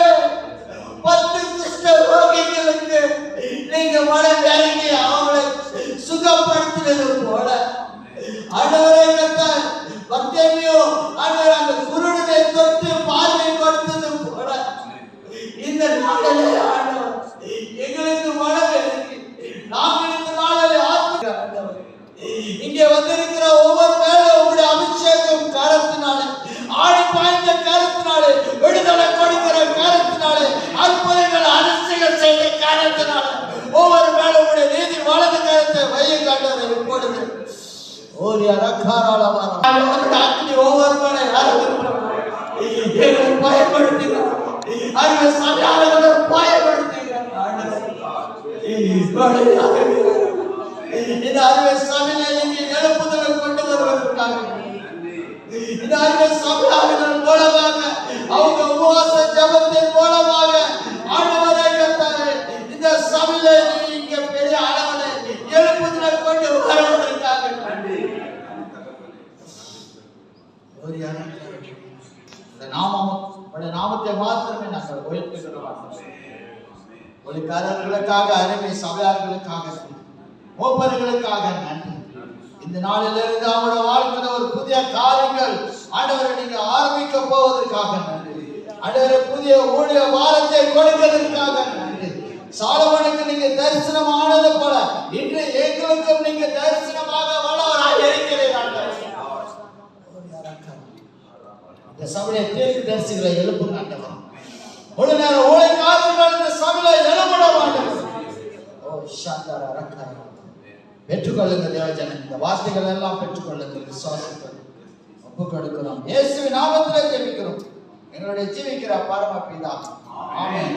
10 குஷ்ட ரோகிகளுக்கு நீங்க மனம் இறங்கி அவங்களை சுகப்படுத்தினது போல ஆண்டவரே கர்த்தர் பர்தேமியோ ஆண்டவர் அந்த குருடனை தொட்டு பார்வை கொடுத்தது போல இந்த நாளிலே ஆண்டவர் எங்களுக்கு மனம் இறங்கி நாங்கள் இந்த நாளிலே ஆண்டவர் இங்கே வந்திருக்கிற ஒவ்வொரு மேலும் உங்களுடைய அபிஷேகம் கரத்தினாலே, ஆடி பாய்ந்த கரத்தினாலே, விடுதலை கொடுக்கிற கரத்தினாலே, அற்புதங்கள் அதிசயங்கள் செய்த கரத்தினாலே ஒவ்வொரு மேலும் உங்களுடைய நீதி வலது கரத்தை வைய காட்டுவதை இப்பொழுது ஒரு அரக்காரால அக்னி ஒவ்வொரு மேலே எங்களை பயன்படுத்துகிறார். அறிவு சமையாளர்களை பயன்படுத்துகிறார். இந்த அறிவை சபையில இங்கே எழுப்புதலை கொண்டு வருவதற்காக, இந்த அறிவை சபையாளர்கள் மூலமாக அவங்க உபவாச ஜபத்தின் மூலமாக ஆண்டவரை கர்த்தரே இந்த சபையில இங்க பெரிய அளவில் எழுப்புதலை கொண்டு வருவதற்காக நாமத்தை மாத்திரமே நாங்கள் உயர்த்துகிறோம். ஒளிக்காரர்களுக்காக, அருமை சபையாளர்களுக்காக, மூப்பர்களுக்காக நன்றி. இந்த நாளிலிருந்து அவருடைய வாழ்க்கையில் ஒரு புதிய காரியங்கள் ஆண்டவரை நீங்க ஆரம்பிக்க போவதற்காக நன்றி. ஆண்டவரை புதிய ஊழிய வாரத்தை கொடுக்கிறதுக்காக நன்றி. சாலமோனுக்கு நீங்க தரிசனம் ஆனது போல இன்று எங்களுக்கும் நீங்க தரிசனமாக வளவராக இருக்கிறீர்கள். இந்த சபையை தீர்க்கதரிசிகளை எழுப்புங்க ஆண்டவர். முழு நேர ஊழியக்காரர்கள் இந்த சபையை எழுப்பட ஆண்டவர். ஓ ஷாந்தர ரக்கர பெற்றுக்கொள்ளுங்க தேவஜனமே. இந்த வார்த்தைகள் எல்லாம் பெற்றுக்கொள்ளுங்கள். விசுவாசத்தோடு ஒப்பு கொடுக்கிறோம். இயேசுவின் நாமத்திலே ஜெபிக்கிறோம் எங்களுடைய ஜீவிக்கிற பரமபிதா. ஆமென்.